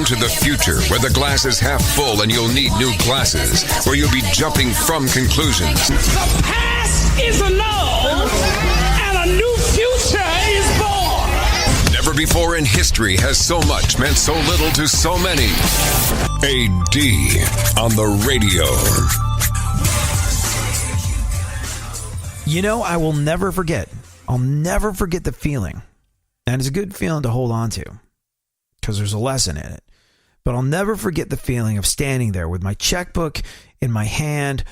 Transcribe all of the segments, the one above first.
into the future where the glass is half full and you'll need new glasses, where you'll be jumping from conclusions. The past is annulled and a new future is born. Never before in history has so much meant so little to so many. AD on the radio. You know, I will never forget. I'll never forget the feeling. And it's a good feeling to hold on to because there's a lesson in it. But I'll never forget the feeling of standing there with my checkbook in my hand,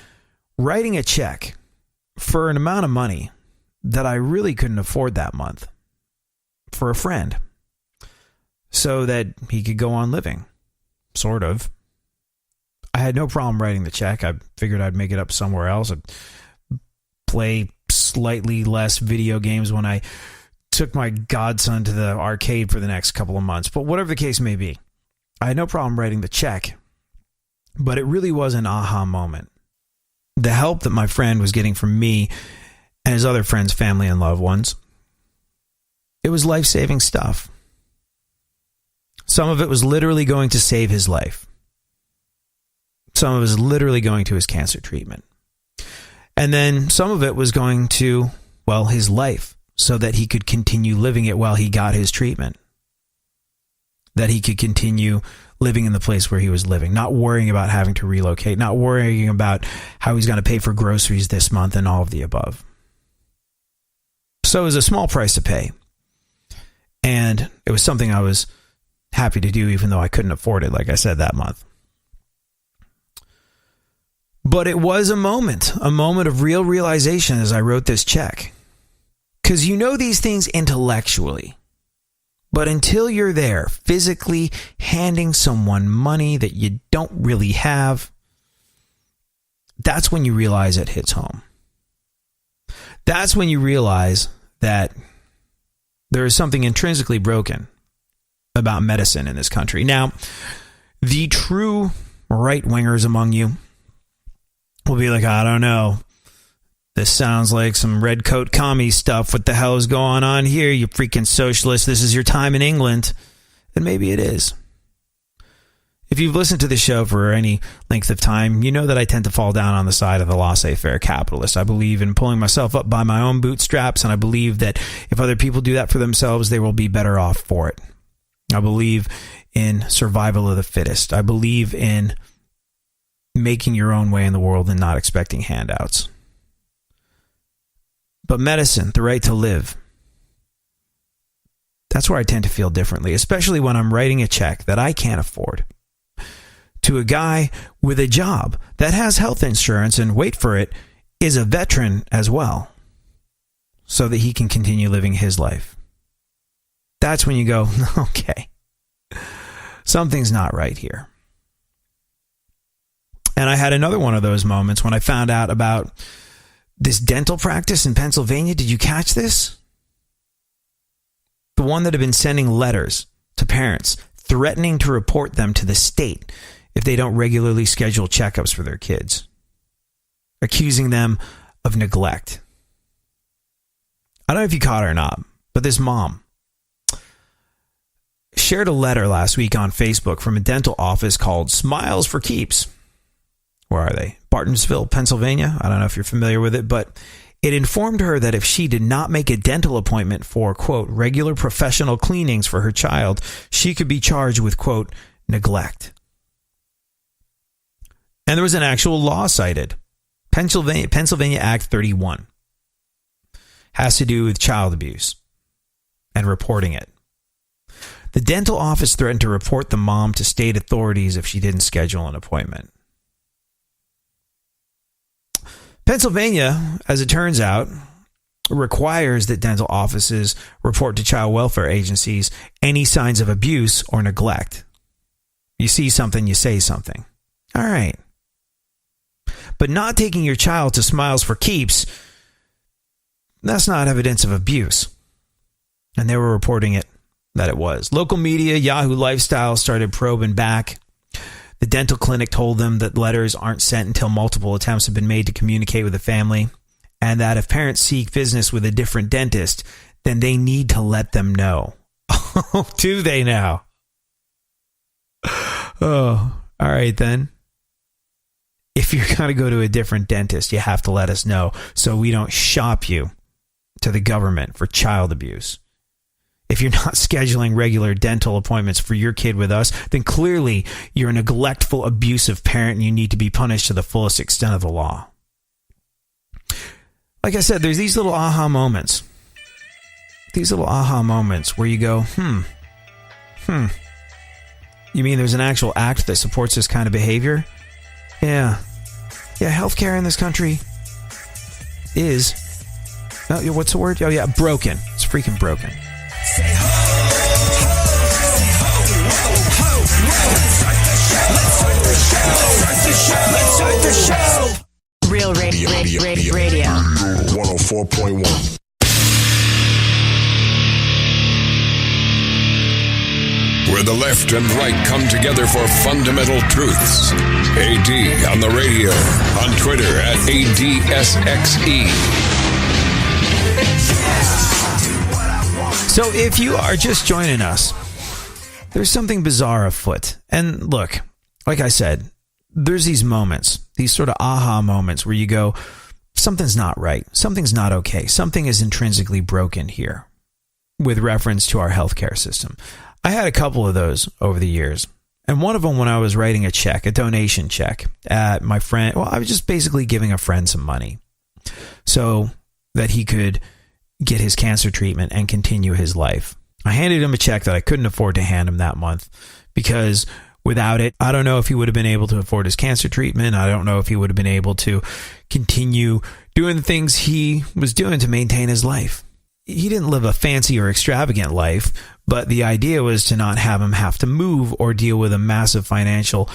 writing a check for an amount of money that I really couldn't afford that month for a friend so that he could go on living, sort of. I had no problem writing the check. I figured I'd make it up somewhere else. I'd play slightly less video games when I took my godson to the arcade for the next couple of months. But whatever the case may be, I had no problem writing the check. But it really was an aha moment. The help that my friend was getting from me and his other friends, family, and loved ones, it was life-saving stuff. Some of it was literally going to save his life. Some of it was literally going to his cancer treatment. And then some of it was going to, well, his life, so that he could continue living it while he got his treatment. That he could continue living in the place where he was living, not worrying about having to relocate, not worrying about how he's going to pay for groceries this month and all of the above. So it was a small price to pay. And it was something I was happy to do, even though I couldn't afford it, like I said, that month. But it was a moment of real realization as I wrote this check. Because you know these things intellectually. But until you're there, physically handing someone money that you don't really have, that's when you realize it hits home. That's when you realize that there is something intrinsically broken about medicine in this country. Now, the true right-wingers among you will be like, I don't know. This sounds like some red coat commie stuff. What the hell is going on here, you freaking socialist? This is your time in England. And maybe it is. If you've listened to the show for any length of time, you know that I tend to fall down on the side of the laissez-faire capitalist. I believe in pulling myself up by my own bootstraps, and I believe that if other people do that for themselves, they will be better off for it. I believe in survival of the fittest. I believe in making your own way in the world and not expecting handouts. But medicine, the right to live, that's where I tend to feel differently, especially when I'm writing a check that I can't afford to a guy with a job that has health insurance and, wait for it, is a veteran as well, so that he can continue living his life. That's when you go, okay, something's not right here. And I had another one of those moments when I found out about this dental practice in Pennsylvania. Did you catch this? The one that had been sending letters to parents threatening to report them to the state if they don't regularly schedule checkups for their kids, accusing them of neglect. I don't know if you caught it or not, but this mom shared a letter last week on Facebook from a dental office called Smiles for Keeps. Where are they? Bartonsville, Pennsylvania. I don't know if you're familiar with it, but it informed her that if she did not make a dental appointment for, quote, regular professional cleanings for her child, she could be charged with, quote, neglect. And there was an actual law cited. Pennsylvania Act 31. Has to do with child abuse and reporting it. The dental office threatened to report the mom to state authorities if she didn't schedule an appointment. Pennsylvania, as it turns out, requires that dental offices report to child welfare agencies any signs of abuse or neglect. You see something, you say something. All right. But not taking your child to Smiles for Keeps, that's not evidence of abuse. And they were reporting it that it was. Local media, Yahoo Lifestyle, started probing back. The dental clinic told them that letters aren't sent until multiple attempts have been made to communicate with the family, and that if parents seek business with a different dentist, then they need to let them know. Oh, do they now? Oh, all right then. If you're going to go to a different dentist, you have to let us know so we don't shop you to the government for child abuse. If you're not scheduling regular dental appointments for your kid with us, then clearly you're a neglectful, abusive parent and you need to be punished to the fullest extent of the law. Like I said, there's these little aha moments. These little aha moments where you go, You mean there's an actual act that supports this kind of behavior? Yeah, healthcare in this country is, what's the word? Oh yeah, broken. It's freaking broken. Say ho, ho, say ho, ho, ho, let's start the show. Real radio. 104.1. Where the left and right come together for fundamental truths. AD on the radio, on Twitter at ADSXE. So if you are just joining us, there's something bizarre afoot. And look, like I said, there's these moments, these sort of aha moments where you go, something's not right. Something's not okay. Something is intrinsically broken here with reference to our healthcare system. I had a couple of those over the years. And one of them when I was writing a check, a donation check at my friend. Well, I was just basically giving a friend some money so that he could get his cancer treatment and continue his life. I handed him a check that I couldn't afford to hand him that month because without it, I don't know if he would have been able to afford his cancer treatment. I don't know if he would have been able to continue doing the things he was doing to maintain his life. He didn't live a fancy or extravagant life, but the idea was to not have him have to move or deal with a massive financial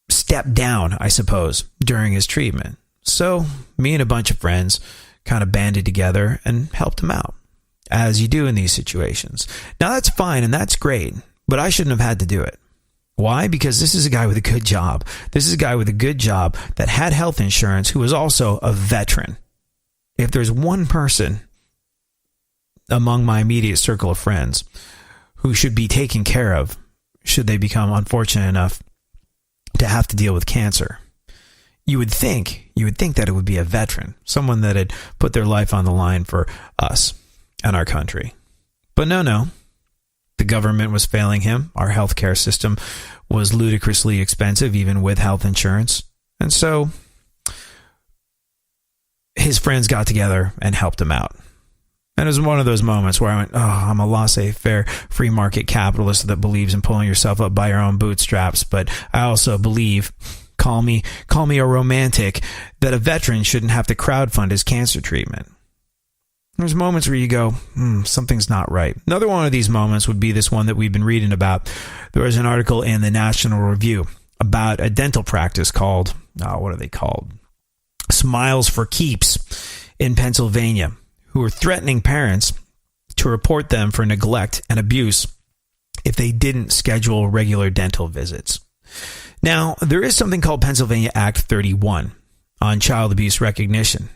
step down, I suppose, during his treatment. So me and a bunch of friends kind of banded together and helped him out, as you do in these situations. Now that's fine and that's great, but I shouldn't have had to do it. Why? Because this is a guy with a good job. This is a guy with a good job that had health insurance who was also a veteran. If there's one person among my immediate circle of friends who should be taken care of should they become unfortunate enough to have to deal with cancer, you would think that it would be a veteran, someone that had put their life on the line for us and our country. But no. The government was failing him. Our healthcare system was ludicrously expensive, even with health insurance. And so his friends got together and helped him out. And it was one of those moments where I went, I'm a laissez-faire free market capitalist that believes in pulling yourself up by your own bootstraps. But I also believe, call me a romantic, that a veteran shouldn't have to crowdfund his cancer treatment. There's moments where you go, something's not right. Another one of these moments would be this one that we've been reading about. There was an article in the National Review about a dental practice called, what are they called? Smiles for Keeps in Pennsylvania, who were threatening parents to report them for neglect and abuse if they didn't schedule regular dental visits. Now, there is something called Pennsylvania Act 31 on child abuse recognition,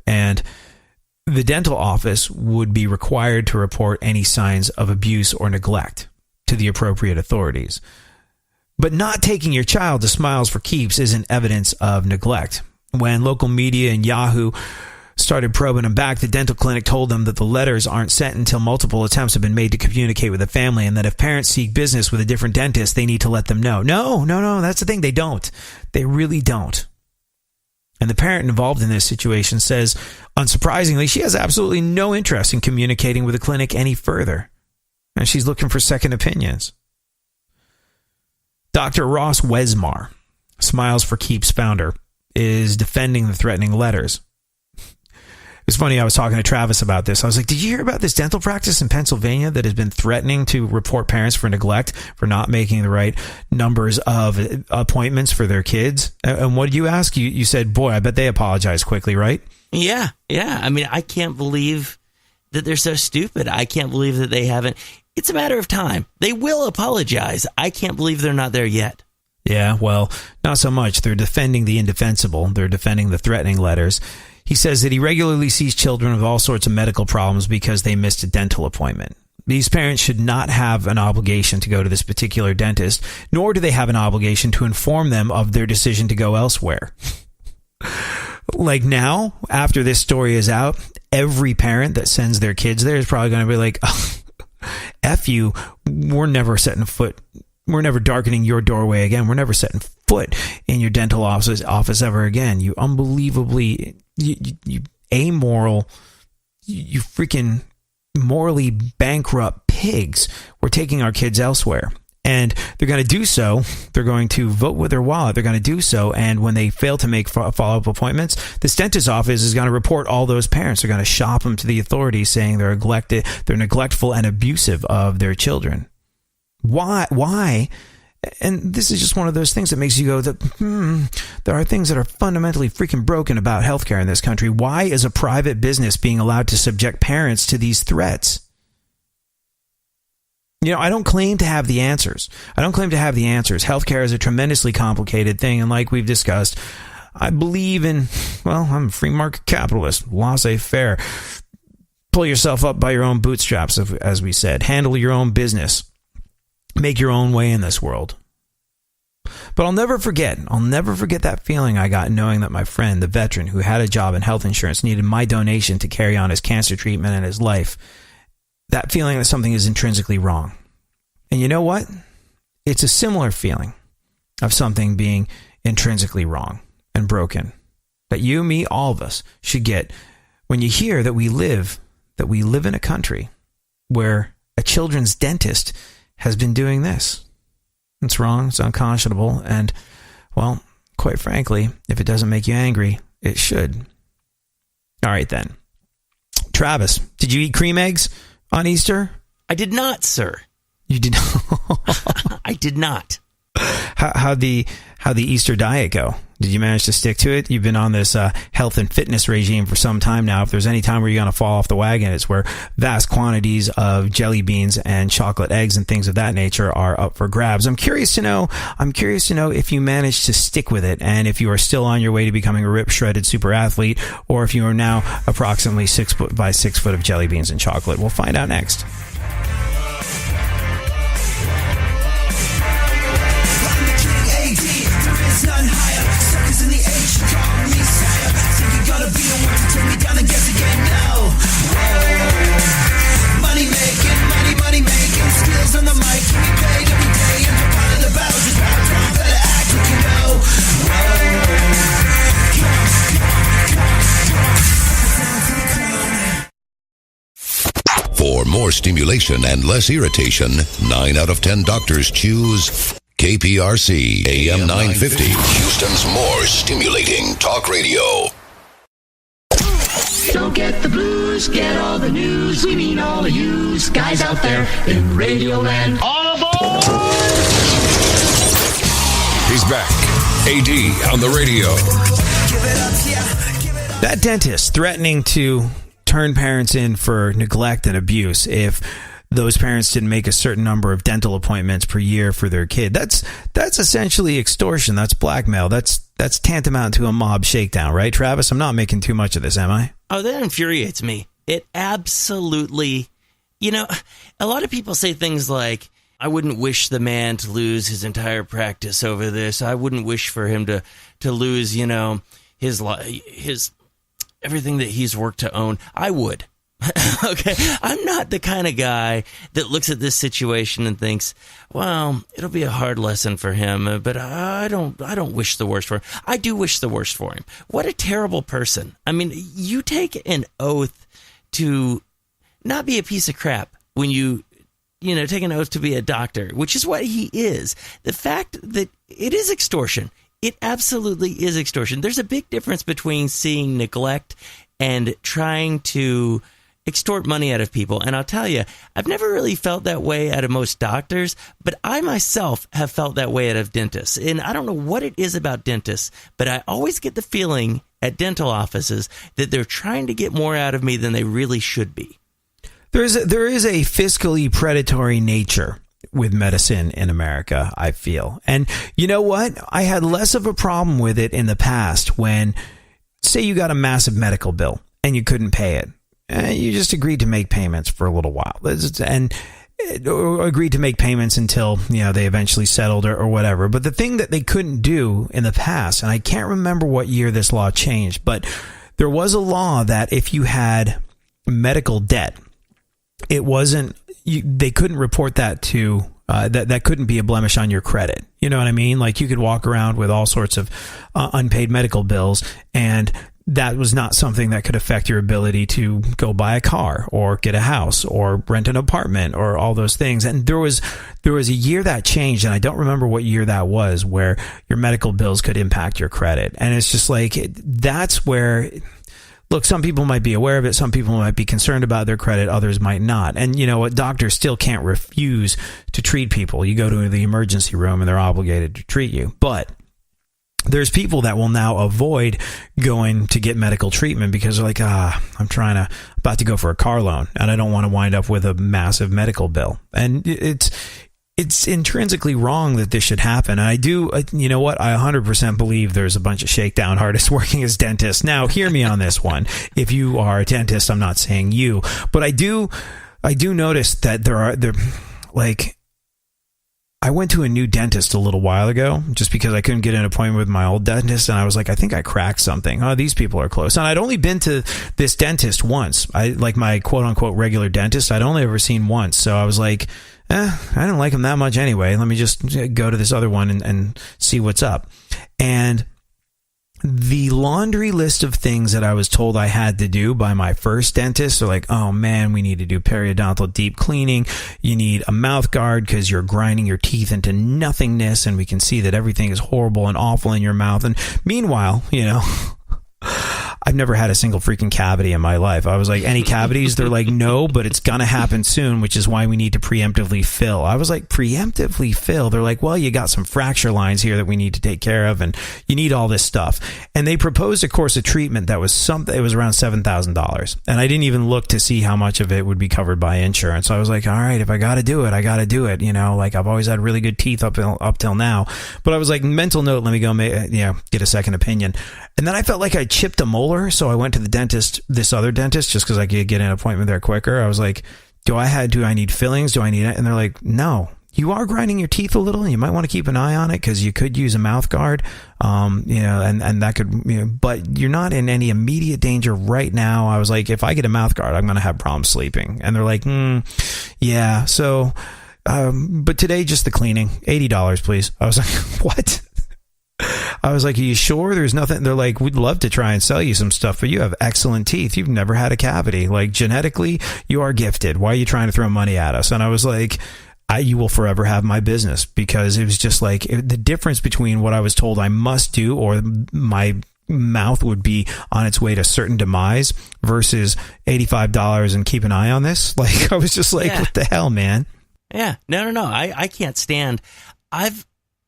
and the dental office would be required to report any signs of abuse or neglect to the appropriate authorities. But not taking your child to Smiles for Keeps isn't evidence of neglect. When local media and Yahoo started probing them back, the dental clinic told them that the letters aren't sent until multiple attempts have been made to communicate with the family, and that if parents seek business with a different dentist, they need to let them know. No, that's the thing. They don't. They really don't. And the parent involved in this situation says, unsurprisingly, she has absolutely no interest in communicating with the clinic any further. And she's looking for second opinions. Dr. Ross Wesmar, Smiles for Keeps founder, is defending the threatening letters. It's funny, I was talking to Travis about this. I was like, did you hear about this dental practice in Pennsylvania that has been threatening to report parents for neglect, for not making the right numbers of appointments for their kids? And what did you ask? You said, boy, I bet they apologize quickly, right? Yeah. I mean, I can't believe that they're so stupid. I can't believe that they haven't. It's a matter of time. They will apologize. I can't believe they're not there yet. Yeah, well, not so much. They're defending the indefensible. They're defending the threatening letters. He says that he regularly sees children with all sorts of medical problems because they missed a dental appointment. These parents should not have an obligation to go to this particular dentist, nor do they have an obligation to inform them of their decision to go elsewhere. Like now, after this story is out, every parent that sends their kids there is probably going to be like, oh, F you, we're never darkening your doorway again. We're never setting foot in your dental office ever again. You unbelievably, you amoral, you freaking morally bankrupt pigs. We're taking our kids elsewhere. And they're going to do so. They're going to vote with their wallet. They're going to do so. And when they fail to make follow-up appointments, this dentist's office is going to report all those parents. They're going to shop them to the authorities saying they're neglectful and abusive of their children. Why? And this is just one of those things that makes you go, there are things that are fundamentally freaking broken about healthcare in this country. Why is a private business being allowed to subject parents to these threats? I don't claim to have the answers. Healthcare is a tremendously complicated thing. And like we've discussed, I believe in, I'm a free market capitalist, laissez-faire. Pull yourself up by your own bootstraps, as we said. Handle your own business. Make your own way in this world. But I'll never forget that feeling I got knowing that my friend, the veteran who had a job in health insurance, needed my donation to carry on his cancer treatment and his life. That feeling that something is intrinsically wrong. And you know what? It's a similar feeling of something being intrinsically wrong and broken that you, me, all of us should get when you hear that we live in a country where a children's dentist has been doing this. It's wrong. It's unconscionable. And, quite frankly, if it doesn't make you angry, it should. All right, then. Travis, did you eat cream eggs on Easter? I did not, sir. You did not? I did not. How'd the Easter diet go? Did you manage to stick to it? You've been on this health and fitness regime for some time now. If there's any time where you're going to fall off the wagon, it's where vast quantities of jelly beans and chocolate eggs and things of that nature are up for grabs. I'm curious to know if you managed to stick with it and if you are still on your way to becoming a ripped, shredded super athlete, or if you are now approximately 6 foot by 6 foot of jelly beans and chocolate. We'll find out next. None higher, suckers in the age, call me sire. Think you gotta be the one to take me down and guess again, no. Whoa. Money making, skills on the mic, keep me paid every day. And for part of the battle, just bow down, better act like you know. Whoa. For more stimulation and less irritation, 9 out of 10 doctors choose KPRC AM 950, Houston's more stimulating talk radio. Don't get the blues, get all the news. We mean all of you guys out there in Radio Land. All aboard! He's back. AD on the radio. That dentist threatening to turn parents in for neglect and abuse if those parents didn't make a certain number of dental appointments per year for their kid. That's essentially extortion. That's blackmail. That's tantamount to a mob shakedown, right, Travis? I'm not making too much of this, am I? Oh, that infuriates me. It absolutely, a lot of people say things like, I wouldn't wish the man to lose his entire practice over this. I wouldn't wish for him to lose, his everything that he's worked to own. I would. Okay, I'm not the kind of guy that looks at this situation and thinks, well, it'll be a hard lesson for him, but I don't wish the worst for him. I do wish the worst for him. What a terrible person. I mean, you take an oath to not be a piece of crap when you take an oath to be a doctor, which is what he is. The fact that it is extortion. It absolutely is extortion. There's a big difference between seeing neglect and trying to extort money out of people. And I'll tell you, I've never really felt that way out of most doctors, but I myself have felt that way out of dentists. And I don't know what it is about dentists, but I always get the feeling at dental offices that they're trying to get more out of me than they really should be. There is a fiscally predatory nature with medicine in America, I feel. And you know what? I had less of a problem with it in the past when, say you got a massive medical bill and you couldn't pay it. you just agreed to make payments for a little while, and agreed to make payments until they eventually settled or whatever. But the thing that they couldn't do in the past, and I can't remember what year this law changed, but there was a law that if you had medical debt, it wasn't they couldn't report that to that couldn't be a blemish on your credit. You know what I mean? Like you could walk around with all sorts of unpaid medical bills, and that was not something that could affect your ability to go buy a car or get a house or rent an apartment or all those things. And there was a year that changed, and I don't remember what year that was, where your medical bills could impact your credit. And it's just like, that's where, look, some people might be aware of it. Some people might be concerned about their credit. Others might not. And you know what? Doctors still can't refuse to treat people. You go to the emergency room and they're obligated to treat you. But there's people that will now avoid going to get medical treatment because they're like, I'm about to go for a car loan and I don't want to wind up with a massive medical bill. And it's intrinsically wrong that this should happen. And I do, you know what? I 100% believe there's a bunch of shakedown artists working as dentists. Now, hear me on this one. If you are a dentist, I'm not saying you, but I do notice that I went to a new dentist a little while ago just because I couldn't get an appointment with my old dentist. And I was like, I think I cracked something. Oh, these people are close. And I'd only been to this dentist once. Like my quote unquote regular dentist, I'd only ever seen once. So I was like, I didn't like him that much anyway. Let me just go to this other one and see what's up. And the laundry list of things that I was told I had to do by my first dentist are like, oh man, we need to do periodontal deep cleaning. You need a mouth guard because you're grinding your teeth into nothingness, and we can see that everything is horrible and awful in your mouth. And meanwhile, I've never had a single freaking cavity in my life. I was like, any cavities? They're like, no, but it's going to happen soon, which is why we need to preemptively fill. I was like, preemptively fill? They're like, well, you got some fracture lines here that we need to take care of, and you need all this stuff. And they proposed a course of treatment that was it was around $7,000. And I didn't even look to see how much of it would be covered by insurance. So I was like, all right, if I got to do it, I got to do it. Like I've always had really good teeth up till now. But I was like, mental note, let me go get a second opinion. And then I felt like I chipped a molar, so I went to the dentist, this other dentist, just because I could get an appointment there quicker. I was like, do I need fillings? Do I need it? And they're like, no, you are grinding your teeth a little, and you might want to keep an eye on it because you could use a mouth guard, and that could, but you're not in any immediate danger right now. I was like, if I get a mouth guard, I'm going to have problems sleeping. And they're like, yeah, so, but today, just the cleaning, $80, please. I was like, what? I was like, are you sure there's nothing? They're like, we'd love to try and sell you some stuff, but you have excellent teeth. You've never had a cavity. Like, genetically, you are gifted. Why are you trying to throw money at us? And I was like, you will forever have my business, because it was just like the difference between what I was told I must do, or my mouth would be on its way to certain demise, versus $85 and keep an eye on this. Like, I was just like, what the hell, man? Yeah. No. I can't stand.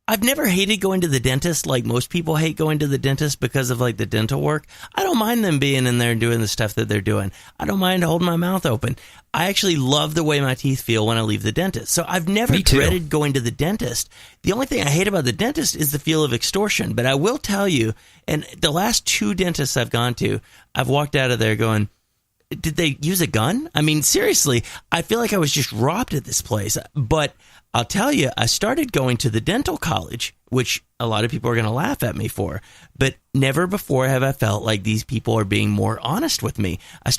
I've never hated going to the dentist like most people hate going to the dentist because of like the dental work. I don't mind them being in there and doing the stuff that they're doing. I don't mind holding my mouth open. I actually love the way my teeth feel when I leave the dentist. So I've never dreaded going to the dentist. The only thing I hate about the dentist is the feel of extortion. But I will tell you, and the last 2 dentists I've gone to, I've walked out of there going, did they use a gun? I mean, seriously, I feel like I was just robbed at this place. But I'll tell you, I started going to the dental college, which a lot of people are going to laugh at me for, but never before have I felt like these people are being more honest with me. I've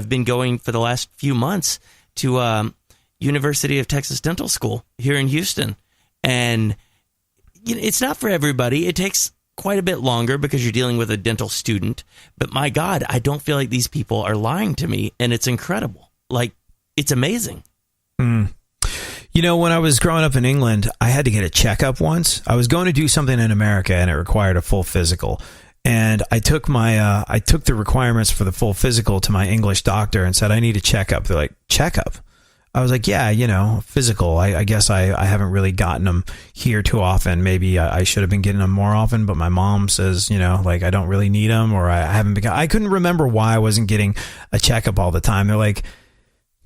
been going for the last few months to University of Texas Dental School here in Houston. And it's not for everybody. It takes quite a bit longer because you're dealing with a dental student. But my God, I don't feel like these people are lying to me. And it's incredible. Like, it's amazing. When I was growing up in England, I had to get a checkup once. I was going to do something in America, and it required a full physical. And I took the requirements for the full physical to my English doctor and said, I need a checkup. They're like, checkup? I was like, yeah, physical. I guess I haven't really gotten them here too often. Maybe I should have been getting them more often, but my mom says, like I don't really need them, or I haven't been. I couldn't remember why I wasn't getting a checkup all the time. They're like,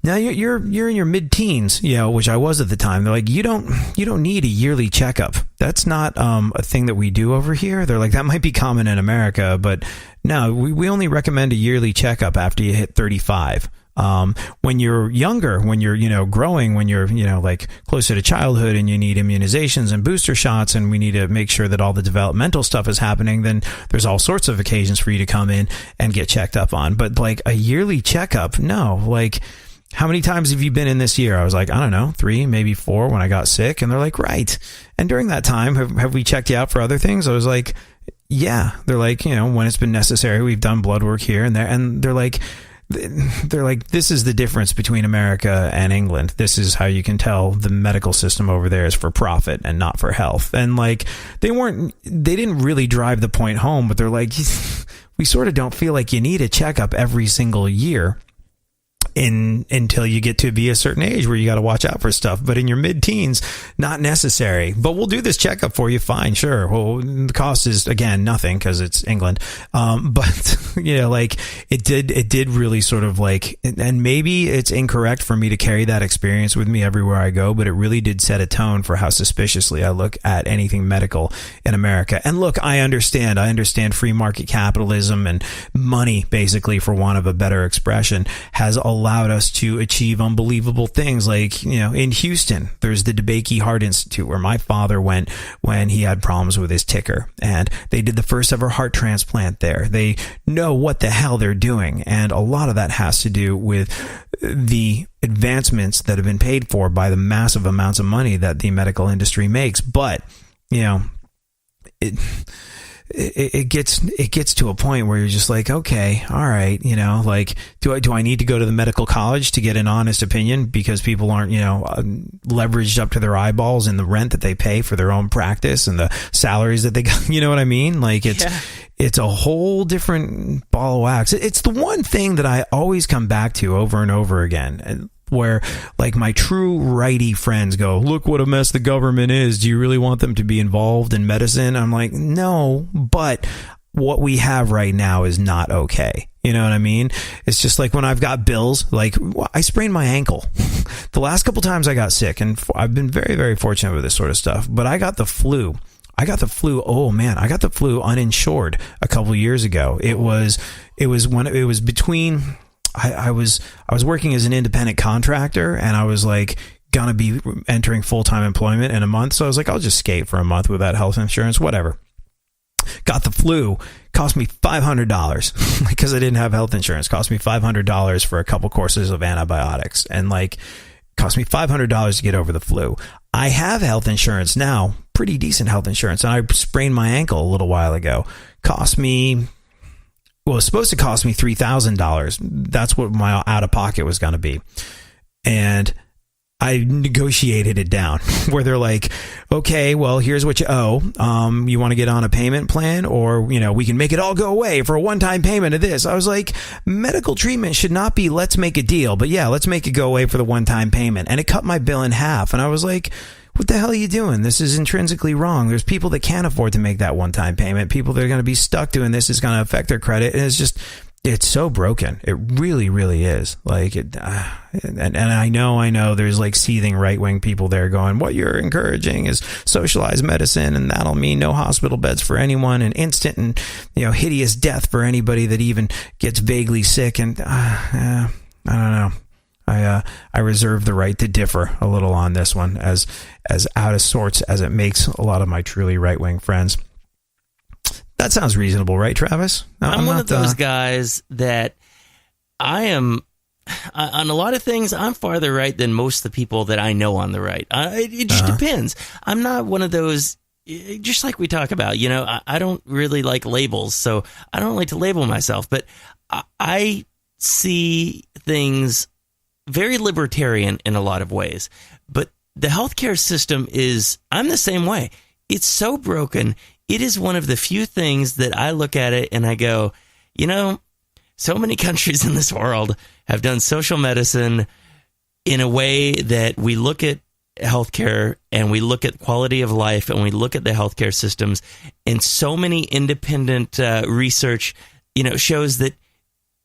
Now you're in your mid-teens, which I was at the time. They're like, you don't need a yearly checkup. That's not a thing that we do over here. They're like, that might be common in America, but no, we only recommend a yearly checkup after you hit 35. When you're younger, when you're growing, when you're like closer to childhood and you need immunizations and booster shots, and we need to make sure that all the developmental stuff is happening, then there's all sorts of occasions for you to come in and get checked up on. But like a yearly checkup, no. Like, how many times have you been in this year? I was like, I don't know, 3, maybe 4 when I got sick. And they're like, right. And during that time, have we checked you out for other things? I was like, yeah. They're like, when it's been necessary, we've done blood work here and there. And they're like, this is the difference between America and England. This is how you can tell the medical system over there is for profit and not for health. And like, they didn't really drive the point home, but they're like, we sort of don't feel like you need a checkup every single year until you get to be a certain age where you got to watch out for stuff. But in your mid-teens, not necessary. But we'll do this checkup for you. Fine, sure. Well, the cost is, again, nothing because it's England. But like it did really sort of like, and maybe it's incorrect for me to carry that experience with me everywhere I go, but it really did set a tone for how suspiciously I look at anything medical in America. And look, I understand free market capitalism and money, basically, for want of a better expression, has allowed us to achieve unbelievable things. Like, in Houston, there's the DeBakey Heart Institute where my father went when he had problems with his ticker, and they did the first ever heart transplant there. They know what the hell they're doing, and a lot of that has to do with the advancements that have been paid for by the massive amounts of money that the medical industry makes. But it gets to a point where you're just like, okay, all right, like, do I need to go to the medical college to get an honest opinion because people aren't, leveraged up to their eyeballs in the rent that they pay for their own practice and the salaries that they got, you know what I mean? Like, it's a whole different ball of wax. It's the one thing that I always come back to over and over again, where like my true righty friends go, look what a mess the government is. Do you really want them to be involved in medicine? I'm like, no, but what we have right now is not okay. You know what I mean? It's just like when I've got bills, like I sprained my ankle the last couple times I got sick, and I've been very, very fortunate with this sort of stuff, but I got the flu. Oh man, I got the flu uninsured a couple years ago. It was between, I was working as an independent contractor, and I was like gonna be entering full-time employment in a month. So I was like, I'll just skate for a month without health insurance, whatever. Got the flu, cost me $500 because I didn't have health insurance. Cost me $500 for a couple courses of antibiotics, and like cost me $500 to get over the flu. I have health insurance now, pretty decent health insurance, and I sprained my ankle a little while ago. It was supposed to cost me $3,000. That's what my out-of-pocket was going to be. And I negotiated it down where they're like, okay, well, here's what you owe. You want to get on a payment plan, or, we can make it all go away for a one-time payment of this. I was like, medical treatment should not be, let's make a deal, but yeah, let's make it go away for the one-time payment. And it cut my bill in half. And I was like, what the hell are you doing? This is intrinsically wrong. There's people that can't afford to make that one-time payment. People that are going to be stuck doing this is going to affect their credit. And it's so broken. It really, really is. Like, and I know there's like seething right-wing people there going, what you're encouraging is socialized medicine, and that'll mean no hospital beds for anyone, and instant and, hideous death for anybody that even gets vaguely sick. And I don't know. I reserve the right to differ a little on this one, as out of sorts as it makes a lot of my truly right-wing friends. That sounds reasonable, right, Travis? I'm one of those guys that I am, on a lot of things, I'm farther right than most of the people that I know on the right. It just depends. I'm not one of those, just like we talk about, I don't really like labels, so I don't like to label myself, but I see things very libertarian in a lot of ways. But the healthcare system I'm the same way. It's so broken. It is one of the few things that I look at it and I go, so many countries in this world have done social medicine in a way that we look at healthcare and we look at quality of life and we look at the healthcare systems, and so many independent research, shows that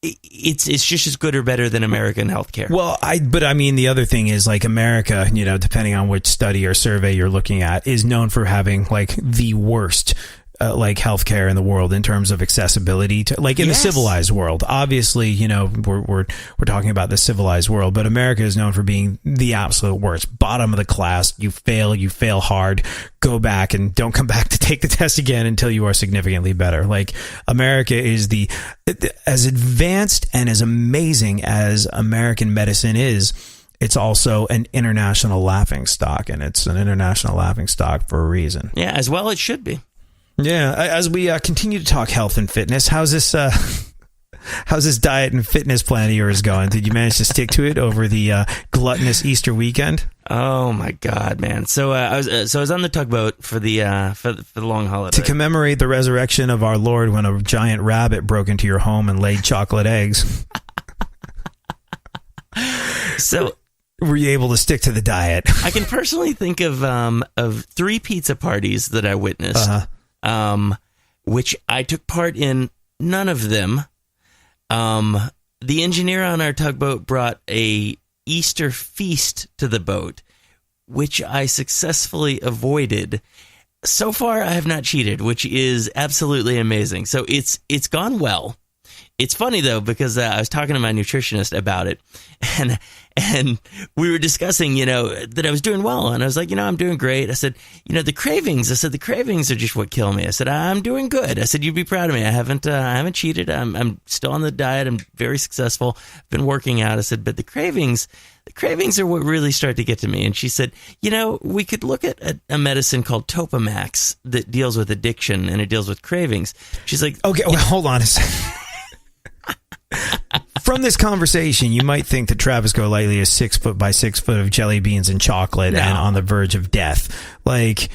it's just as good or better than American healthcare. Well, I mean, the other thing is like America, depending on which study or survey you're looking at, is known for having like the worst like healthcare in the world in terms of accessibility to, like, in the civilized world. Obviously, we're talking about the civilized world, but America is known for being the absolute worst, bottom of the class. You fail hard, go back and don't come back to take the test again until you are significantly better. Like, America is as advanced and as amazing as American medicine is. It's also an international laughingstock, and it's an international laughingstock for a reason. Yeah, as well it should be. Yeah, as we continue to talk health and fitness, how's this diet and fitness plan of yours going? Did you manage to stick to it over the gluttonous Easter weekend? Oh my God, man! So I was on the tugboat for the long holiday to commemorate the resurrection of our Lord when a giant rabbit broke into your home and laid chocolate eggs. So, were you able to stick to the diet? I can personally think of 3 pizza parties that I witnessed. Which I took part in none of them. The engineer on our tugboat brought a Easter feast to the boat, which I successfully avoided. So far, I have not cheated, which is absolutely amazing. So it's gone well. It's funny, though, because I was talking to my nutritionist about it, and we were discussing, that I was doing well. And I was like, I'm doing great. I said, the cravings are just what kill me. I said, I'm doing good. I said, you'd be proud of me. I haven't cheated. I'm still on the diet. I'm very successful. I've been working out. I said, but the cravings are what really start to get to me. And she said, we could look at a medicine called Topamax that deals with addiction, and it deals with cravings. She's like, okay, well, hold on a second. From this conversation, you might think that Travis Golightly is 6 foot by 6 foot of jelly beans and chocolate and on the verge of death. Like,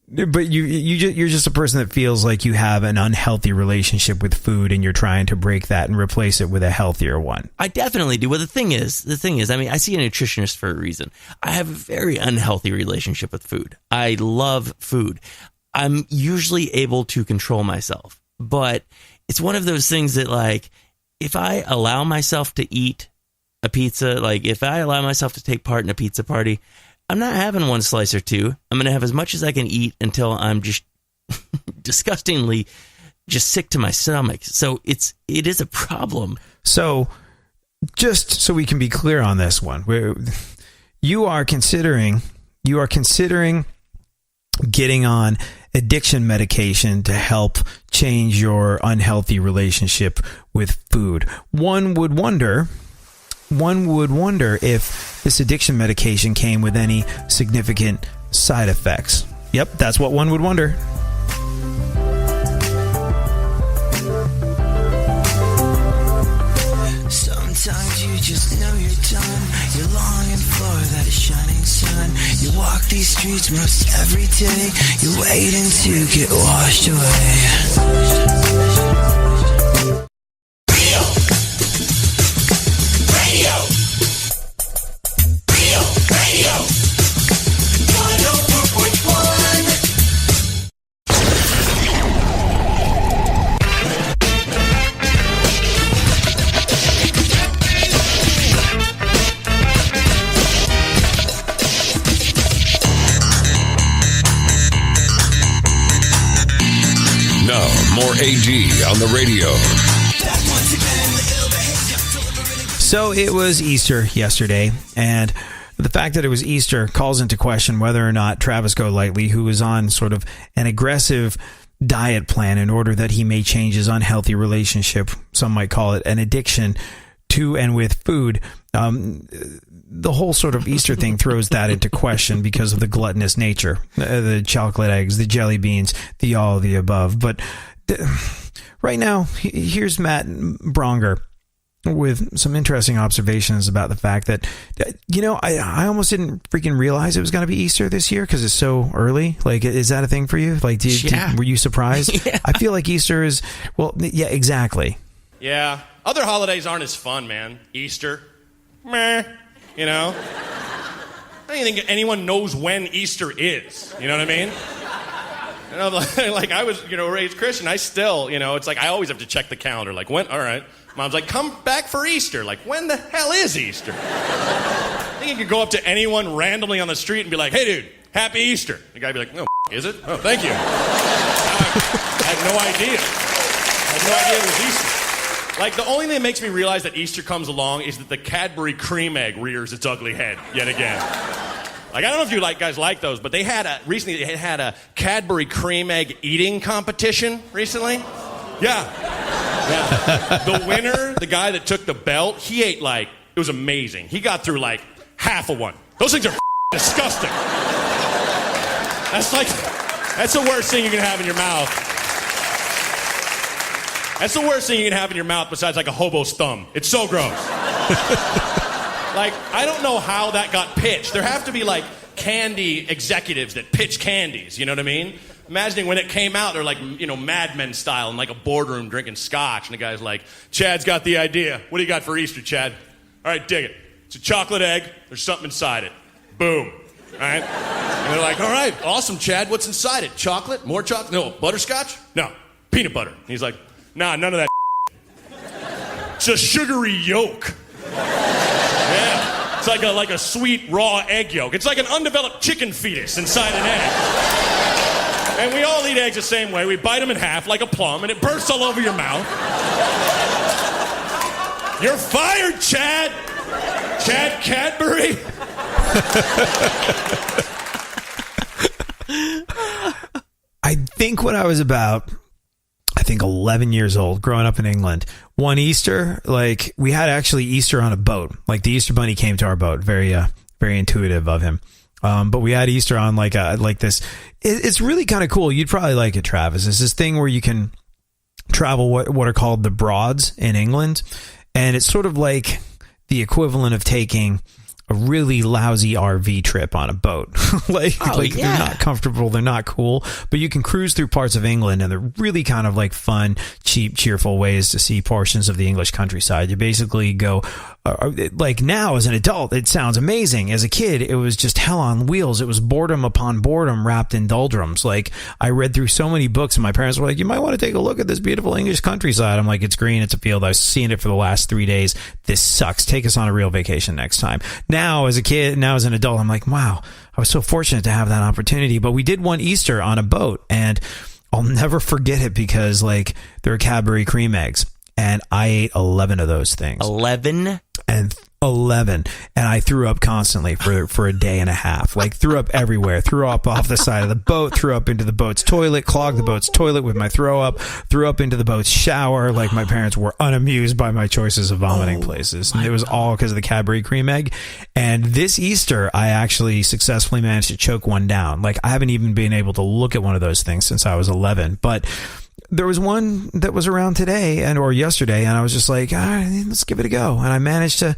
but you're just a person that feels like you have an unhealthy relationship with food, and you're trying to break that and replace it with a healthier one. I definitely do. Well, the thing is, I mean, I see a nutritionist for a reason. I have a very unhealthy relationship with food. I love food. I'm usually able to control myself, but it's one of those things that, like, if I allow myself to eat a pizza, like if I allow myself to take part in a pizza party, I'm not having one slice or two. I'm going to have as much as I can eat until I'm just disgustingly just sick to my stomach. So it is a problem. So just so we can be clear on this one, you are considering getting on addiction medication to help change your unhealthy relationship with food. One would wonder if this addiction medication came with any significant side effects. Yep, that's what one would wonder. Sometimes you just know you're done. You're longing for that shining sun. You walk these streets most every day. You're waiting to get washed away. Radio. 104.1. Now, more AD on the radio. So it was Easter yesterday, and the fact that it was Easter calls into question whether or not Travis Golightly, who is on sort of an aggressive diet plan in order that he may change his unhealthy relationship, some might call it an addiction, to and with food, the whole sort of Easter thing throws that into question because of the gluttonous nature, the chocolate eggs, the jelly beans, the all of the above. But right now, here's Matt Bronger with some interesting observations about the fact that, I almost didn't freaking realize it was going to be Easter this year because it's so early. Like, is that a thing for you? Like, were you surprised? Yeah. I feel like Easter is, well, yeah, exactly. Yeah. Other holidays aren't as fun, man. Easter. Meh. I don't even think anyone knows when Easter is. You know what I mean? And I'm like I was, raised Christian. I still, it's like I always have to check the calendar. Like, when? All right. Mom's like, come back for Easter. Like, when the hell is Easter? I think you could go up to anyone randomly on the street and be like, hey, dude, happy Easter. The guy would be like, no, is it? Oh, thank you. I had no idea. I had no idea it was Easter. Like, the only thing that makes me realize that Easter comes along is that the Cadbury Cream Egg rears its ugly head yet again. Like, I don't know if you guys like those, but recently they had a Cadbury Cream Egg eating competition recently. Yeah. The winner, the guy that took the belt, he ate it was amazing. He got through half of one. Those things are disgusting. That's the worst thing you can have in your mouth. That's the worst thing you can have in your mouth besides a hobo's thumb. It's so gross. I don't know how that got pitched. There have to be candy executives that pitch candies, you know what I mean? Imagining when it came out, they're Mad Men style in a boardroom drinking scotch, and the guy's like, Chad's got the idea. What do you got for Easter, Chad? All right, dig it. It's a chocolate egg. There's something inside it. Boom. All right? And they're like, all right, awesome, Chad. What's inside it? Chocolate? More chocolate? No. Butterscotch? No. Peanut butter. And he's like, nah, none of that. It's a sugary yolk. Yeah. It's like a sweet raw egg yolk. It's like an undeveloped chicken fetus inside an egg. And we all eat eggs the same way. We bite them in half like a plum, and it bursts all over your mouth. You're fired, Chad! Chad Cadbury? I think when I was about 11 years old, growing up in England, one Easter, we had actually Easter on a boat. The Easter Bunny came to our boat. Very intuitive of him. But we had Easter on this. It's really kind of cool. You'd probably like it, Travis. It's this thing where you can travel what are called the Broads in England. And it's sort of like the equivalent of taking a really lousy RV trip on a boat. They're not comfortable, they're not cool, but you can cruise through parts of England, and they're really kind of fun, cheap, cheerful ways to see portions of the English countryside. You basically go, now as an adult, it sounds amazing. As a kid, it was just hell on wheels. It was boredom upon boredom wrapped in doldrums. I read through so many books, and my parents were like, you might want to take a look at this beautiful English countryside. I'm like, it's green, it's a field. I've seen it for the last 3 days. This sucks. Take us on a real vacation next time. Now, as a kid, now as an adult, I'm like, wow, I was so fortunate to have that opportunity. But we did one Easter on a boat, and I'll never forget it because there were Cadbury cream eggs, and I ate 11 of those things. 11? And 11, and I threw up constantly for a day and a half. Threw up everywhere, threw up off the side of the boat, threw up into the boat's toilet, clogged the boat's toilet with my throw up, threw up into the boat's shower. My parents were unamused by my choices of vomiting places. And it was all because of the Cadbury cream egg. And this Easter, I actually successfully managed to choke one down. I haven't even been able to look at one of those things since I was 11, but there was one that was around today or yesterday, and I was just like, all right, let's give it a go. And I managed to,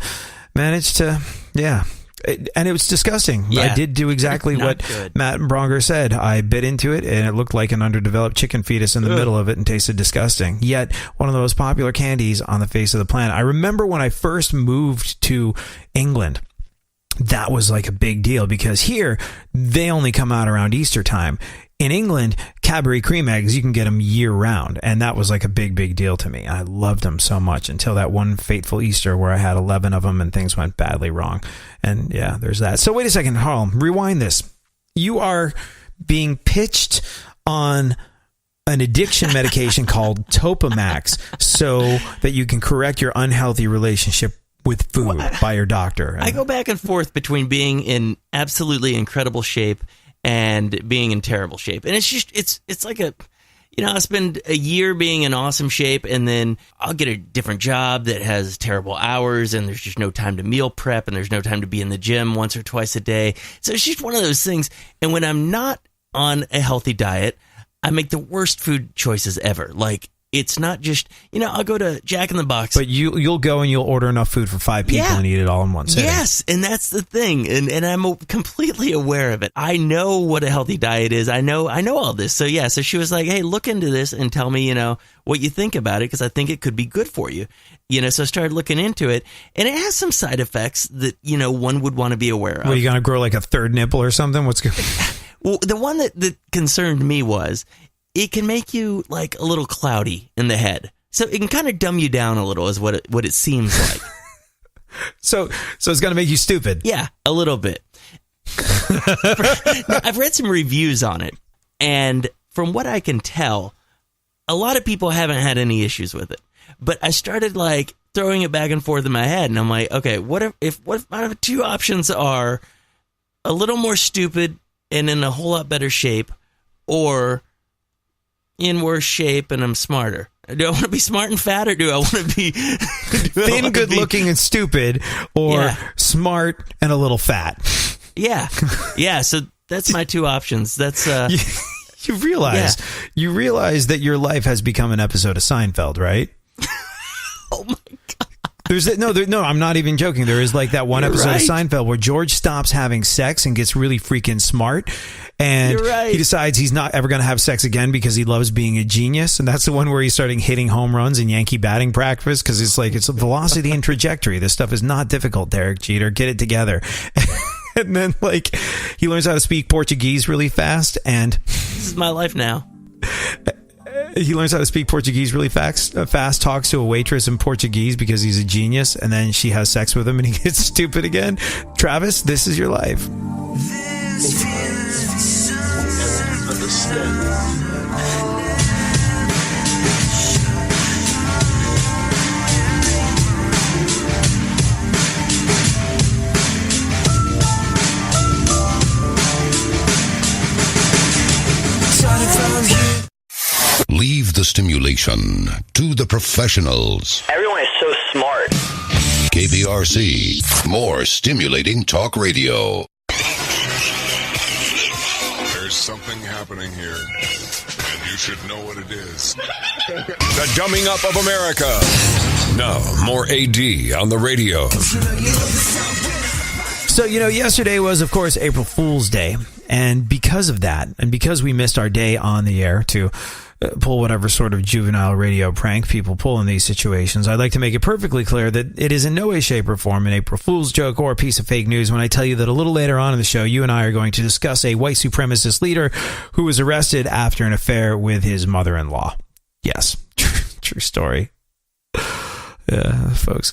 yeah. And it was disgusting. Yeah. I did do exactly what good. Matt and Bronger said. I bit into it, and it looked like an underdeveloped chicken fetus in the middle of it and tasted disgusting. Yet, one of the most popular candies on the face of the planet. I remember when I first moved to England, that was a big deal because here, they only come out around Easter time. In England, Cadbury cream eggs, you can get them year round. And that was a big, big deal to me. I loved them so much until that one fateful Easter where I had 11 of them and things went badly wrong. And yeah, there's that. So wait a second, Harlem, rewind this. You are being pitched on an addiction medication called Topamax so that you can correct your unhealthy relationship with food by your doctor. I go back and forth between being in absolutely incredible shape and being in terrible shape. And it's just, it's like I spend a year being in awesome shape, and then I'll get a different job that has terrible hours, and there's just no time to meal prep, and there's no time to be in the gym once or twice a day. So it's just one of those things. And when I'm not on a healthy diet, I make the worst food choices ever. It's not just, I'll go to Jack in the Box. But you'll go and you'll order enough food for 5 people and eat it all in one sitting. Yes, and that's the thing. And I'm completely aware of it. I know what a healthy diet is. I know all this. So so she was like, hey, look into this and tell me, what you think about it, because I think it could be good for you. So I started looking into it, and it has some side effects that, one would want to be aware of. Are you going to grow a third nipple or something? What's good? Well, the one that concerned me was it can make you like a little cloudy in the head. So it can kind of dumb you down a little is what it seems like. So it's going to make you stupid. Yeah, a little bit. I've read some reviews on it, and from what I can tell, a lot of people haven't had any issues with it. But I started like throwing it back and forth in my head, and I'm like, okay, what if my two options are a little more stupid and in a whole lot better shape, or in worse shape and I'm smarter? Do I want to be smart and fat, or do I want to be thin, good looking, and stupid, or smart and a little fat? Yeah. So that's my two options. That's you realize that your life has become an episode of Seinfeld, right? Oh my God. No, I'm not even joking. There is like that one episode right. of Seinfeld where George stops having sex and gets really freaking smart. And he decides he's not ever going to have sex again because he loves being a genius. And that's the one where he's starting hitting home runs in Yankee batting practice because it's velocity and trajectory. This stuff is not difficult, Derek Jeter. Get it together. And then like he learns how to speak Portuguese really fast. And this is my life now. He learns how to speak Portuguese really fast, talks to a waitress in Portuguese because he's a genius, and then she has sex with him and he gets stupid again. Travis, this is your life. Leave the stimulation to the professionals. Everyone is so smart. KPRC, more stimulating talk radio. There's something happening here, and you should know what it is. The dumbing up of America. Now, more AD on the radio. So, yesterday was, of course, April Fool's Day. And because of that, and because we missed our day on the air to pull whatever sort of juvenile radio prank people pull in these situations, I'd like to make it perfectly clear that it is in no way, shape, or form an April Fool's joke or a piece of fake news when I tell you that a little later on in the show, you and I are going to discuss a white supremacist leader who was arrested after an affair with his mother-in-law. Yes, true story. Folks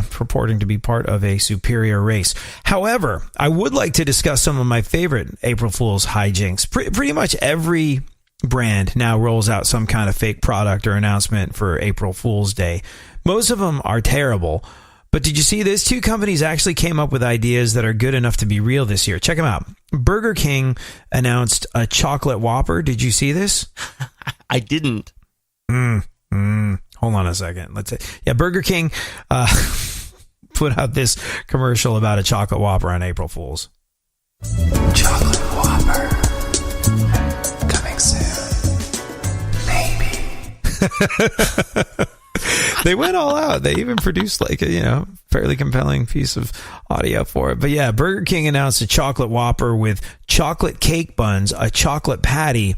purporting to be part of a superior race. However, I would like to discuss some of my favorite April Fool's hijinks. Pretty much every brand now rolls out some kind of fake product or announcement for April Fool's Day. Most of them are terrible. But did you see this? Two companies actually came up with ideas that are good enough to be real this year. Check them out. Burger King announced a chocolate Whopper. Did you see this? I didn't. Hold on a second. Burger King put out this commercial about a chocolate Whopper on April Fool's. Chocolate Whopper. Coming soon. Maybe. They went all out. They even produced like a, fairly compelling piece of audio for it. But yeah, Burger King announced a chocolate Whopper with chocolate cake buns, a chocolate patty,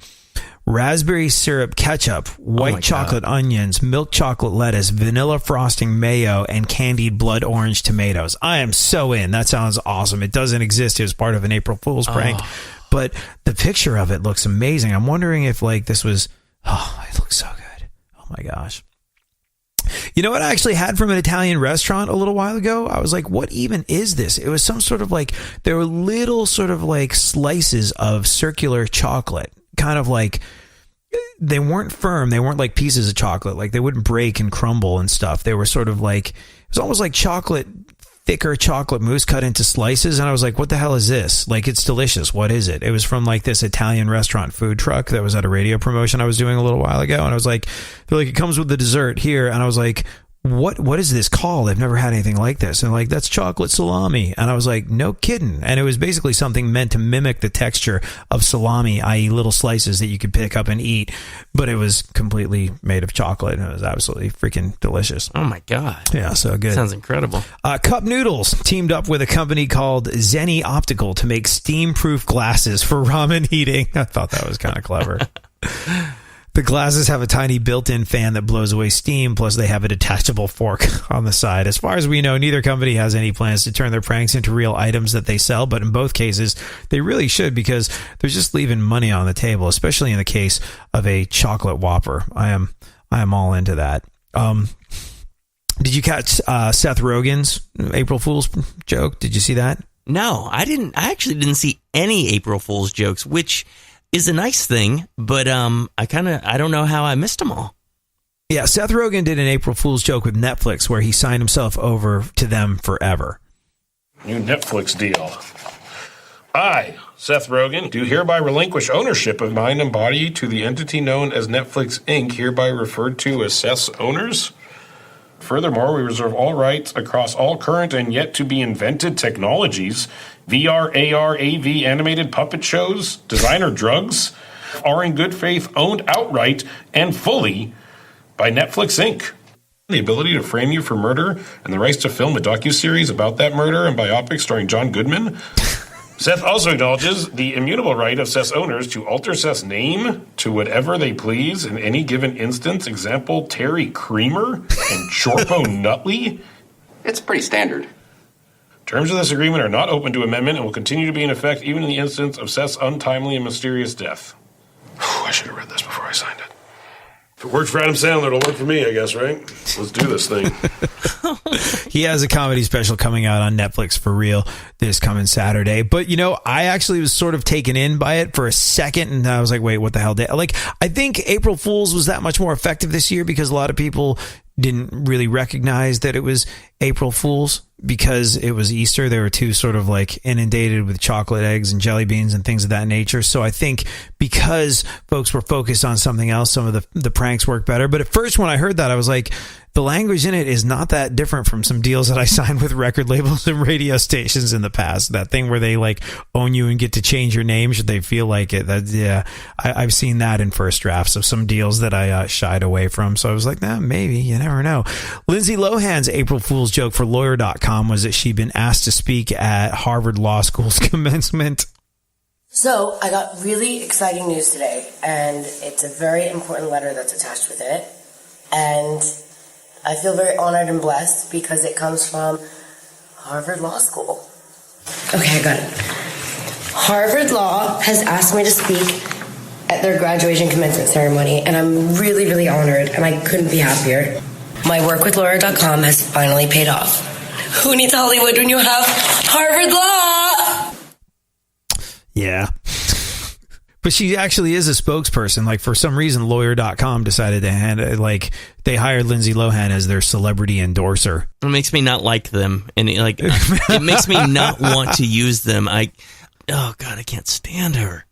raspberry syrup ketchup, white chocolate onions, milk chocolate lettuce, vanilla frosting mayo, and candied blood orange tomatoes. I am so in. That sounds awesome. It doesn't exist. It was part of an April Fool's prank. But the picture of it looks amazing. I'm wondering if this was... it looks so good. Oh my gosh. You know what I actually had from an Italian restaurant a little while ago? I was like, what even is this? It was some sort of there were little sort of slices of circular chocolate. Kind of they weren't firm. They weren't like pieces of chocolate. They wouldn't break and crumble and stuff. They were sort of it was almost like thicker chocolate mousse cut into slices. And I was like, what the hell is this? It's delicious. What is it? It was from this Italian restaurant food truck that was at a radio promotion I was doing a little while ago. And I was like, they're like, it comes with the dessert here. And I was like, what is this called? I've never had anything like this. And that's chocolate salami. And I was like, no kidding. And it was basically something meant to mimic the texture of salami, i.e. little slices that you could pick up and eat. But it was completely made of chocolate. And it was absolutely freaking delicious. Oh my God. Yeah, so good. Sounds incredible. Cup Noodles teamed up with a company called Zenny Optical to make steam-proof glasses for ramen heating. I thought that was kind of clever. The glasses have a tiny built-in fan that blows away steam, plus they have a detachable fork on the side. As far as we know, neither company has any plans to turn their pranks into real items that they sell, but in both cases, they really should, because they're just leaving money on the table, especially in the case of a chocolate Whopper. I am all into that. Did you catch Seth Rogen's April Fool's joke? Did you see that? No, I didn't. I actually didn't see any April Fool's jokes, which is a nice thing, but I don't know how I missed them all. Yeah, Seth Rogen did an April Fool's joke with Netflix where he signed himself over to them forever. New Netflix deal. I, Seth Rogen, do hereby relinquish ownership of mind and body to the entity known as Netflix Inc., hereby referred to as Seth's owners. Furthermore, we reserve all rights across all current and yet to be invented technologies, VR, AR, AV, animated puppet shows, designer drugs, are in good faith owned outright and fully by Netflix Inc. The ability to frame you for murder and the rights to film a docuseries about that murder and biopic starring John Goodman. Seth also acknowledges the immutable right of Seth's owners to alter Seth's name to whatever they please in any given instance. Example, Terry Creamer and Chorpo Nutley. It's pretty standard. Terms of this agreement are not open to amendment and will continue to be in effect even in the instance of Seth's untimely and mysterious death. I should have read this before I signed it. If it works for Adam Sandler, it'll work for me, I guess, right? Let's do this thing. He has a comedy special coming out on Netflix for real this coming Saturday. But, you know, I actually was sort of taken in by it for a second, and I was like, wait, what the hell? Like, I think April Fool's was that much more effective this year because a lot of people didn't really recognize that it was April Fool's because it was Easter. They were too sort of like inundated with chocolate eggs and jelly beans and things of that nature. So I think because folks were focused on something else, some of the pranks worked better. But at first when I heard that, I was like, the language in it is not that different from some deals that I signed with record labels and radio stations in the past. That thing where they like own you and get to change your name should they feel like it. I've seen that in first drafts of some deals that I shied away from. So I was like, maybe, you never know. Lindsay Lohan's April Fool's joke for Lawyer.com was that she'd been asked to speak at Harvard Law School's commencement. So I got really exciting news today, and it's a very important letter that's attached with it. And I feel very honored and blessed because it comes from Harvard Law School. Okay, I got it. Harvard Law has asked me to speak at their graduation commencement ceremony, and I'm really, really honored, and I couldn't be happier. My work with Lawyer.com has finally paid off. Who needs Hollywood when you have Harvard Law? Yeah. But she actually is a spokesperson. Like, for some reason, Lawyer.com decided to hand it, like, they hired Lindsay Lohan as their celebrity endorser. It makes me not like them. And it makes me not want to use them. Oh God, I can't stand her.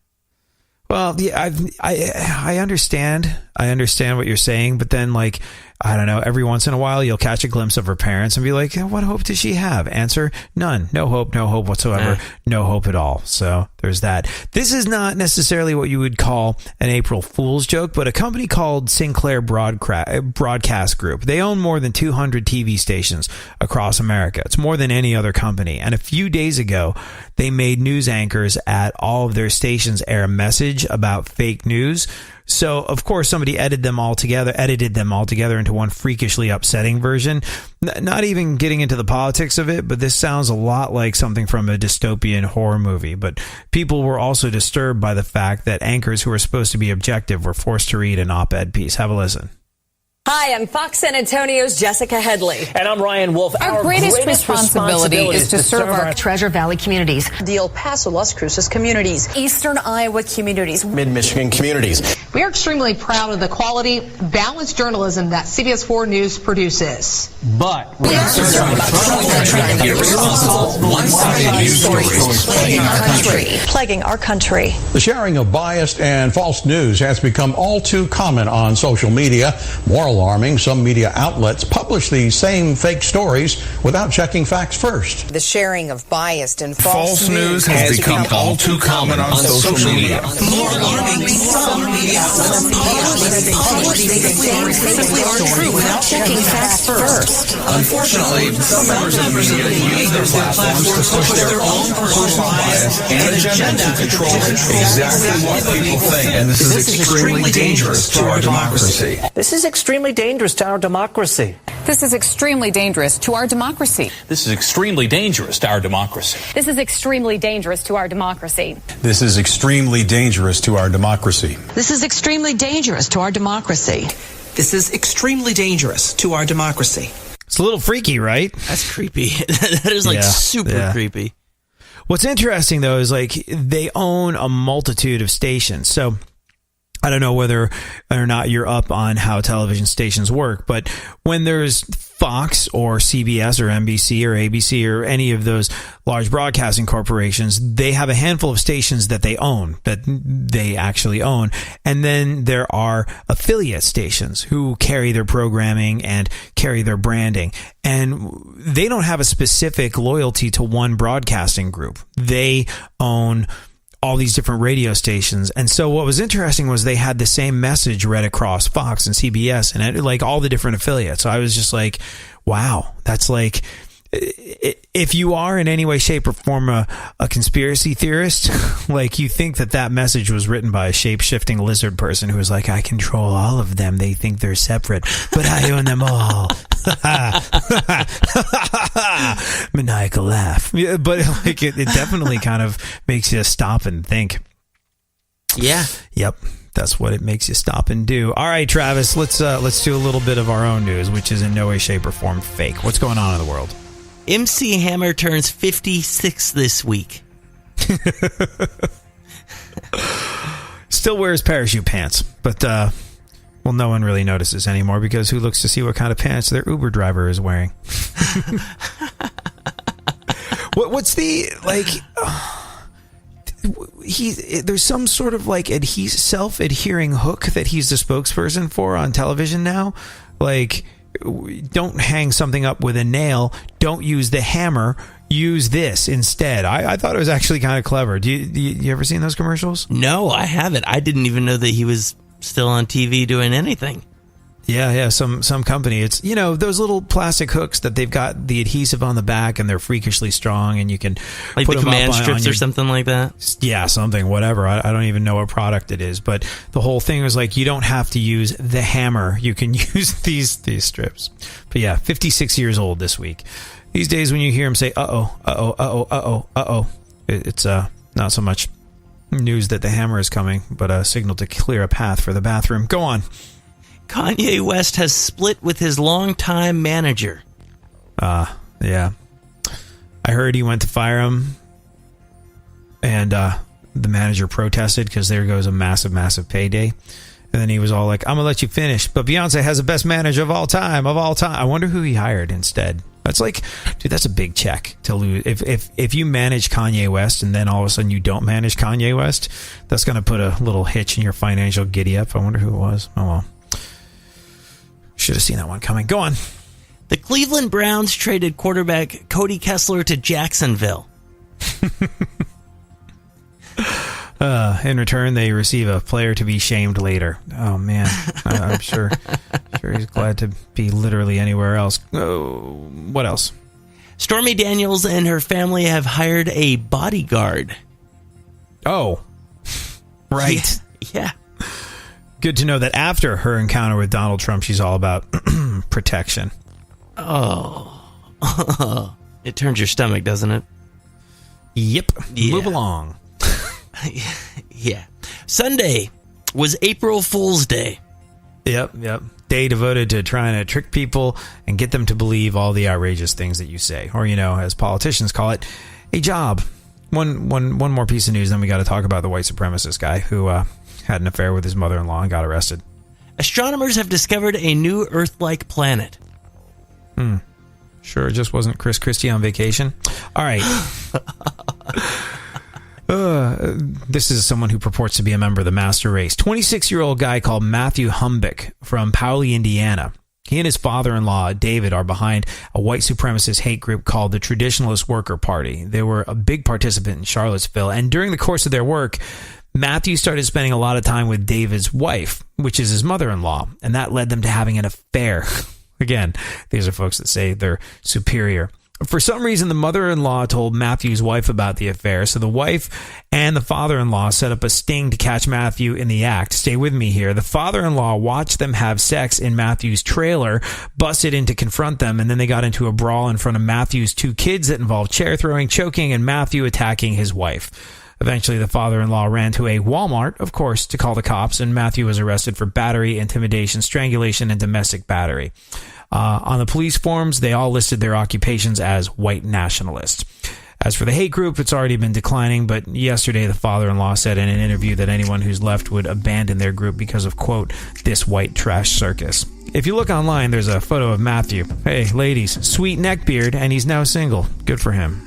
Well, yeah, I understand. I understand what you're saying, but then, like, I don't know, every once in a while you'll catch a glimpse of her parents and be like, what hope does she have? Answer, none. No hope whatsoever. No hope at all. So there's that. This is not necessarily what you would call an April Fool's joke, but a company called Sinclair Broadcast Group. They own more than 200 TV stations across America. It's more than any other company. And a few days ago, they made news anchors at all of their stations air a message about fake news. So, of course, somebody edited them all together into one freakishly upsetting version. Not even getting into the politics of it, but this sounds a lot like something from a dystopian horror movie. But people were also disturbed by the fact that anchors who were supposed to be objective were forced to read an op-ed piece. Have a listen. Hi, I'm Fox San Antonio's Jessica Headley. And I'm Ryan Wolf. Our greatest responsibility is to serve our Treasure Valley communities, the El Paso, Las Cruces communities, Eastern Iowa communities, Mid-Michigan communities. We are extremely proud of the quality, balanced journalism that CBS 4 News produces. But we also serve irresponsible, one-sided news stories plaguing our country. The sharing of biased and false news has become all too common on social media. Moral alarming. Some media outlets publish these same fake stories without checking facts first. The sharing of biased and false news has become all too common on social media. More alarming, some media outlets publish fake stories without checking facts first. Unfortunately, some members of the media use their platforms to push their own personal bias and agenda to control exactly what people think. And this is extremely dangerous to our democracy. This is extremely dangerous to our democracy. This is extremely dangerous to our democracy. This is extremely dangerous to our democracy. This is extremely dangerous to our democracy. This is extremely dangerous to our democracy. This is extremely dangerous to our democracy. This is extremely dangerous to our democracy. It's a little freaky, right? That's creepy. That is like super creepy. What's interesting, though, is like they own a multitude of stations. So I don't know whether or not you're up on how television stations work, but when there's Fox or CBS or NBC or ABC or any of those large broadcasting corporations, they have a handful of stations that they own, that they actually own. And then there are affiliate stations who carry their programming and carry their branding. And they don't have a specific loyalty to one broadcasting group. They own all these different radio stations. And so what was interesting was they had the same message read across Fox and CBS and like all the different affiliates. So I was just like, wow, that's like, if you are in any way, shape, or form a conspiracy theorist, like you think that message was written by a shape-shifting lizard person who was like, I control all of them. They think they're separate, but I own them all. Maniacal laugh. Yeah, but like it definitely kind of makes you stop and think. Yeah. Yep. That's what it makes you stop and do. All right, Travis, let's do a little bit of our own news, which is in no way, shape, or form fake. What's going on in the world? MC Hammer turns 56 this week. Still wears parachute pants, but well, no one really notices anymore because who looks to see what kind of pants their Uber driver is wearing? What's the like? There's some sort of like self-adhering hook that he's the spokesperson for on television now. Like, don't hang something up with a nail. Don't use the hammer. Use this instead. I thought it was actually kind of clever. You ever seen those commercials? No, I haven't. I didn't even know that he was still on TV doing anything. Yeah. Some company. It's, those little plastic hooks that they've got the adhesive on the back and they're freakishly strong and you can like put the them command up strips on or something like that. Yeah, something, whatever. I don't even know what product it is, but the whole thing was like, you don't have to use the hammer. You can use these strips. But yeah, 56 years old this week. These days when you hear him say, it's not so much news that the hammer is coming, but a signal to clear a path for the bathroom. Go on. Kanye West has split with his longtime manager. Yeah. I heard he went to fire him, and the manager protested because there goes a massive, massive payday. And then he was all like, I'm going to let you finish, but Beyonce has the best manager of all time. I wonder who he hired instead. That's like, dude, that's a big check to lose. If you manage Kanye West and then all of a sudden you don't manage Kanye West, that's going to put a little hitch in your financial giddy up. I wonder who it was. Oh, well. Should have seen that one coming. Go on. The Cleveland Browns traded quarterback Cody Kessler to Jacksonville. In return, they receive a player to be shamed later. Oh, man. I'm sure he's glad to be literally anywhere else. Oh, what else? Stormy Daniels and her family have hired a bodyguard. Oh, right. Yeah. Good to know that after her encounter with Donald Trump, she's all about protection. Oh. It turns your stomach, doesn't it? Yep. Yeah. Move along. Yeah. Sunday was April Fool's Day. Yep. Day devoted to trying to trick people and get them to believe all the outrageous things that you say. Or, as politicians call it, a job. One more piece of news, then we got to talk about the white supremacist guy who had an affair with his mother-in-law and got arrested. Astronomers have discovered a new Earth-like planet. Sure, it just wasn't Chris Christie on vacation. All right. this is someone who purports to be a member of the master race. 26-year-old guy called Matthew Humbick from Powley, Indiana. He and his father-in-law, David, are behind a white supremacist hate group called the Traditionalist Worker Party. They were a big participant in Charlottesville, and during the course of their work, Matthew started spending a lot of time with David's wife, which is his mother-in-law, and that led them to having an affair. Again, these are folks that say they're superior. For some reason, the mother-in-law told Matthew's wife about the affair, so the wife and the father-in-law set up a sting to catch Matthew in the act. Stay with me here. The father-in-law watched them have sex in Matthew's trailer, busted in to confront them, and then they got into a brawl in front of Matthew's 2 kids that involved chair throwing, choking, and Matthew attacking his wife. Eventually, the father-in-law ran to a Walmart, of course, to call the cops, and Matthew was arrested for battery, intimidation, strangulation, and domestic battery. On the police forms, they all listed their occupations as white nationalists. As for the hate group, it's already been declining, but yesterday the father-in-law said in an interview that anyone who's left would abandon their group because of, quote, this white trash circus. If you look online, there's a photo of Matthew. Hey, ladies, sweet neck beard, and he's now single. Good for him.